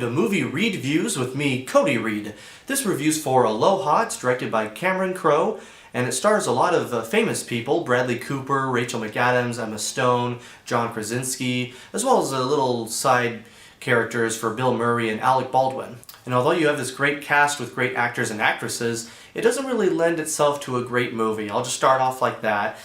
welcome to Movie Reedviews with me, Cody Reed. This review's for Aloha. It's directed by Cameron Crowe, and it stars a lot of famous people: Bradley Cooper, Rachel McAdams, Emma Stone, John Krasinski, as well as little side characters for Bill Murray and Alec Baldwin. And although you have this great cast with great actors and actresses, it doesn't really lend itself to a great movie. I'll just start off like that.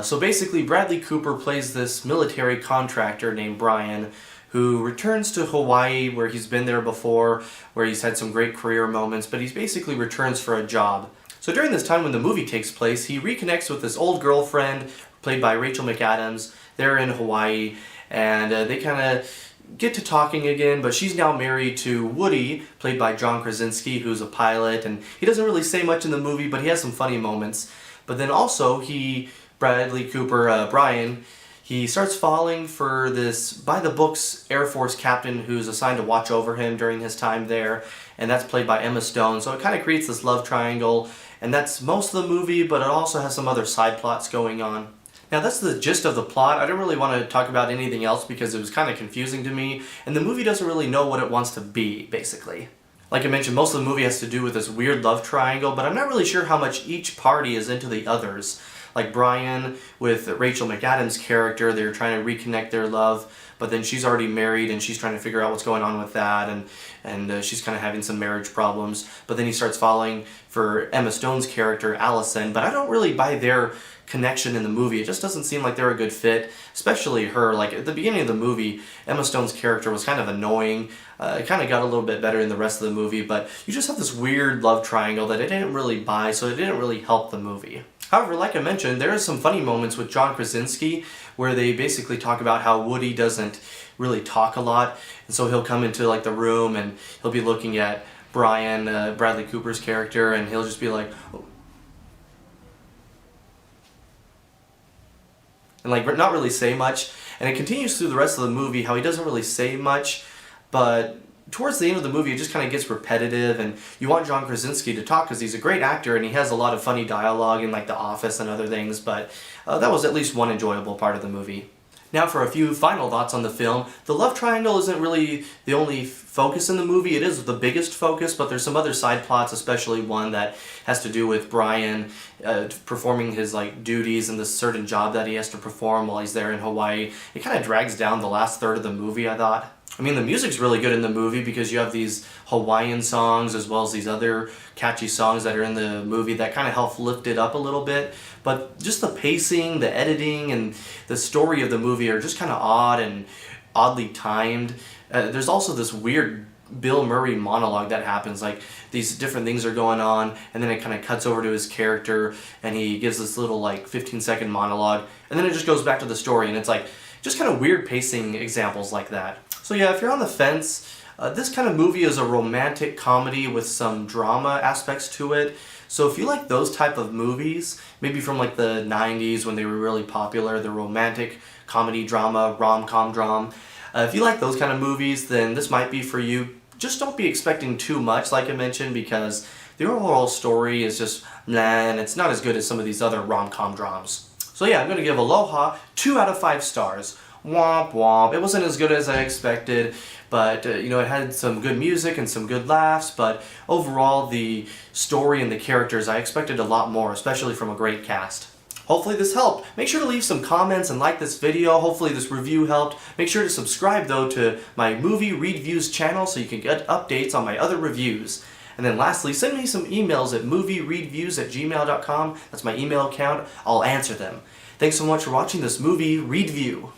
So basically, Bradley Cooper plays this military contractor named Brian, who returns to Hawaii, where he's been there before, where he's had some great career moments, but he basically returns for a job. So during this time when the movie takes place, he reconnects with this old girlfriend, played by Rachel McAdams. They're in Hawaii, and they kind of get to talking again, but she's now married to Woody, played by John Krasinski, who's a pilot, and he doesn't really say much in the movie, but he has some funny moments. But then also, Bradley Cooper, Brian, he starts falling for this by-the-books Air Force captain who's assigned to watch over him during his time there, and that's played by Emma Stone. So it kind of creates this love triangle, and that's most of the movie, but it also has some other side plots going on. Now that's the gist of the plot. I don't really want to talk about anything else because it was kind of confusing to me, and the movie doesn't really know what it wants to be, basically. Like I mentioned, most of the movie has to do with this weird love triangle, but I'm not really sure how much each party is into the others. Like Brian with Rachel McAdams' character, they're trying to reconnect their love, but then she's already married and she's trying to figure out what's going on with that, and she's kind of having some marriage problems. But then he starts falling for Emma Stone's character, Allison, but I don't really buy their connection in the movie. It just doesn't seem like they're a good fit, especially her. Like at the beginning of the movie, Emma Stone's character was kind of annoying. It kind of got a little bit better in the rest of the movie, but you just have this weird love triangle that I didn't really buy, so it didn't really help the movie. However, like I mentioned, there are some funny moments with John Krasinski where they basically talk about how Woody doesn't really talk a lot, and so he'll come into like the room and he'll be looking at Brian, Bradley Cooper's character, and he'll just be like, oh. And like not really say much. And it continues through the rest of the movie how he doesn't really say much, but towards the end of the movie, it just kind of gets repetitive, and you want John Krasinski to talk because he's a great actor and he has a lot of funny dialogue in like The Office and other things, but that was at least one enjoyable part of the movie. Now for a few final thoughts on the film. The love triangle isn't really the only focus in the movie. It is the biggest focus, but there's some other side plots, especially one that has to do with Brian performing his like duties in this certain job that he has to perform while he's there in Hawaii. It kind of drags down the last third of the movie, I thought. I mean, the music's really good in the movie because you have these Hawaiian songs as well as these other catchy songs that are in the movie that kind of help lift it up a little bit. But just the pacing, the editing, and the story of the movie are just kind of odd and oddly timed. There's also this weird Bill Murray monologue that happens, like these different things are going on, and then it kind of cuts over to his character and he gives this little like 15-second monologue, and then it just goes back to the story, and it's like just kind of weird pacing examples like that. So yeah, if you're on the fence, this kind of movie is a romantic comedy with some drama aspects to it. So if you like those type of movies, maybe from like the 90s when they were really popular, the romantic comedy drama, rom-com drama, if you like those kind of movies, then this might be for you. Just don't be expecting too much, like I mentioned, because the overall story is just nah, and it's not as good as some of these other rom-com dramas. So yeah, I'm going to give Aloha 2 out of 5 stars. Womp womp. It wasn't as good as I expected, but you know, it had some good music and some good laughs, but overall the story and the characters, I expected a lot more, especially from a great cast. Hopefully this helped. Make sure to leave some comments and like this video. Hopefully this review helped. Make sure to subscribe though to my Movie Reedviews channel so you can get updates on my other reviews. And then lastly, send me some emails at moviereedviews@gmail.com. That's my email account. I'll answer them. Thanks so much for watching this Movie Reedview.